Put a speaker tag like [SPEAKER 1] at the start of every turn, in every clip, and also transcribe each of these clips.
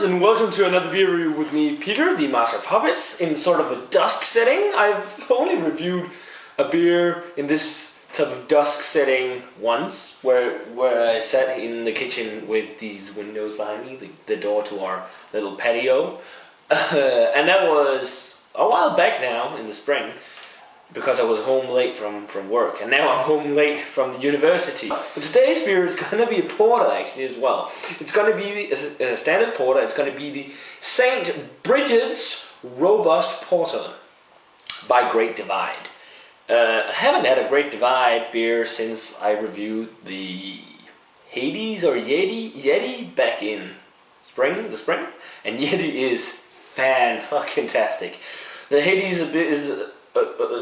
[SPEAKER 1] viewers, and welcome to another brewery with me, Peter, the Master of Hobbits, in sort of a dusk setting. I've only reviewed a beer in this type of dusk setting once, where I sat in the kitchen with these windows behind me, the door to our little patio, and that was a while back now, in the spring, because I was home late from work, and now I'm home late from the university. But today's beer is going to be a porter actually as well. It's going to be a standard porter. It's going to be the St. Bridget's Robust Porter by Great Divide. I haven't had a Great Divide beer since I reviewed the Hades or Yeti back in the spring, and Yeti is fan-fucking-tastic. The Hades is a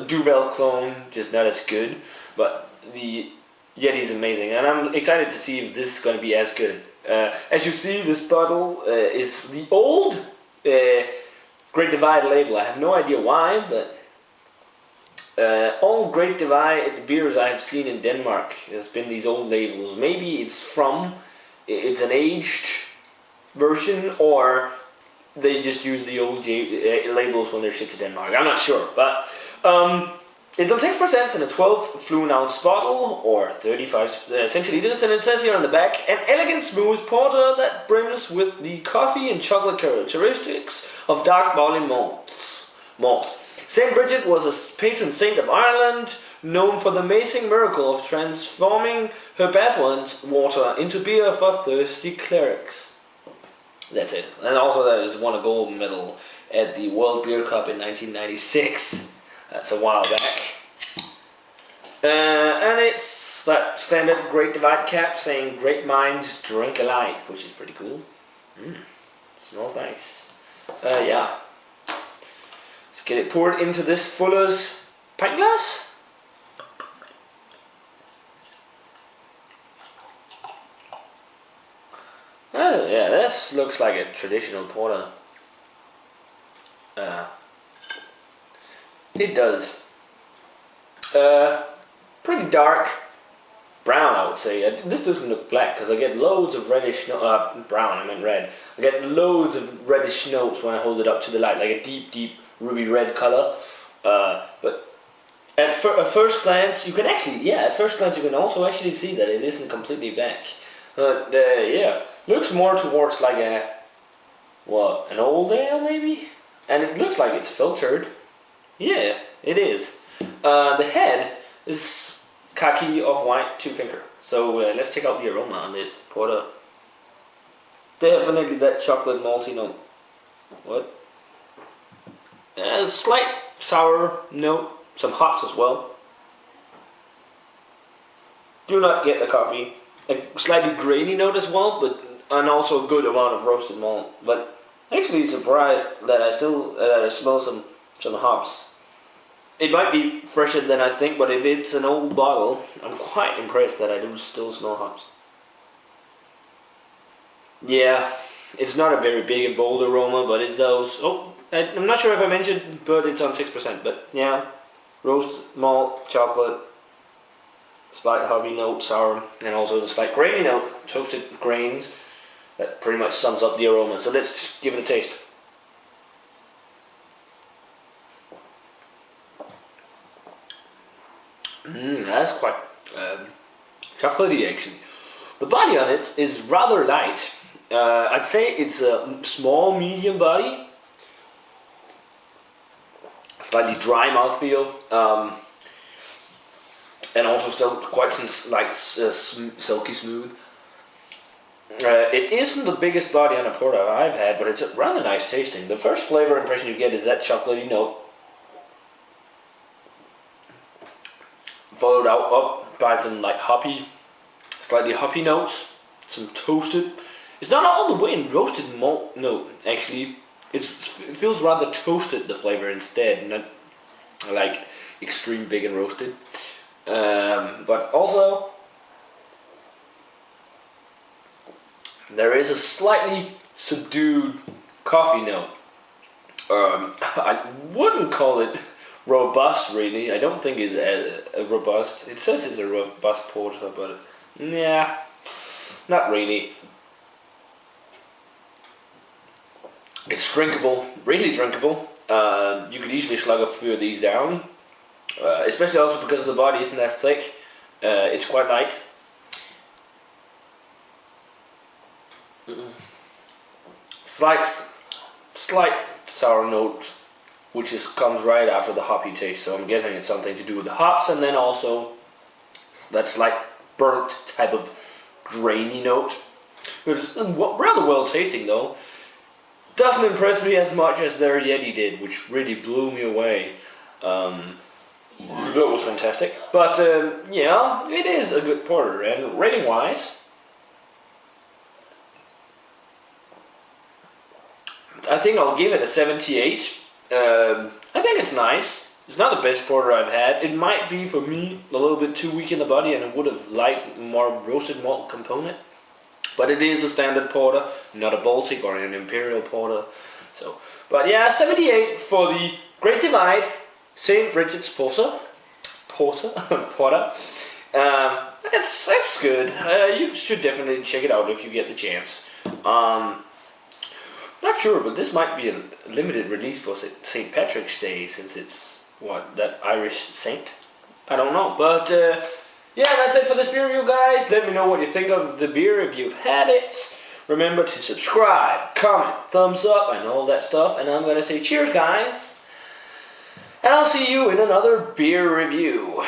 [SPEAKER 1] Duvel clone, just not as good, but the Yeti is amazing, and I'm excited to see if this is going to be as good. As you see, this bottle is the old Great Divide label. I have no idea why, but all Great Divide beers I've seen in Denmark has been these old labels. Maybe it's an aged version, or they just use the old labels when they're shipped to Denmark. I'm not sure, but it's on 6% in a 12 fluid ounce bottle, or 35 centiliters, and it says here on the back, an elegant smooth porter that brims with the coffee and chocolate characteristics of dark barley malts. St. Bridget was a patron saint of Ireland, known for the amazing miracle of transforming her bath water into beer for thirsty clerics. That's it. And also that has won a gold medal at the World Beer Cup in 1996. That's a while back. And it's that standard Great Divide cap saying "Great minds drink alike," which is pretty cool. Smells nice. Yeah. Let's get it poured into this Fuller's pint glass. Oh, yeah, this looks like a traditional porter. It does. Pretty dark brown, I would say. This doesn't look black because I get loads of reddish brown, I meant red. I get loads of reddish notes when I hold it up to the light, like a deep ruby red color. But at first glance, you can also actually see that it isn't completely black. But yeah, looks more towards like an old ale maybe? And it looks like it's filtered. Yeah, it is. The head is khaki off-white 2-finger. So let's check out the aroma on this porter. Definitely that chocolate malty note. What? A slight sour note, some hops as well. Do not get the coffee. A slightly grainy note as well, and also a good amount of roasted malt. But actually surprised that I smell some hops. It might be fresher than I think, but if it's an old bottle, I'm quite impressed that I do still smell hops. Yeah, it's not a very big and bold aroma, but it's those. Oh, I'm not sure if I mentioned, but it's on 6%. But yeah, roast malt, chocolate, slight hoppy note, sour, and also the slight grainy note, toasted grains. That pretty much sums up the aroma. So let's give it a taste. That's quite chocolatey actually. The body on it is rather light. I'd say it's a small, medium body. Slightly dry mouthfeel. And also still quite silky smooth. It isn't the biggest body on a porter I've had, but it's rather nice tasting. The first flavor impression you get is that chocolatey note, followed up by some slightly hoppy notes, some toasted. It's not all the way in roasted malt note actually. It feels rather toasted, the flavor, instead, not like extreme big and roasted. But also there is a slightly subdued coffee note. I wouldn't call it robust, really. I don't think it's a robust. It says it's a robust porter, but yeah, not really. It's drinkable, really drinkable. You could easily slug a few of these down, especially also because the body isn't as thick. It's quite light. Slight sour note, which comes right after the hoppy taste. So I'm guessing it's something to do with the hops, and then also that slight burnt type of grainy note. It's rather well tasting though. Doesn't impress me as much as their Yeti did, which really blew me away. That was fantastic. But yeah, it is a good porter, and rating wise, I think I'll give it a 78. I think it's nice. It's not the best porter I've had. It might be, for me, a little bit too weak in the body, and I would have liked more roasted malt component. But it is a standard porter, not a Baltic or an Imperial porter. So, but yeah, 78 for the Great Divide, St. Bridget's Porter. That's good. You should definitely check it out if you get the chance. Not sure, but this might be a limited release for St. Patrick's Day, since it's, that Irish saint? I don't know, but yeah, that's it for this beer review, guys. Let me know what you think of the beer if you've had it. Remember to subscribe, comment, thumbs up, and all that stuff. And I'm going to say cheers, guys. And I'll see you in another beer review.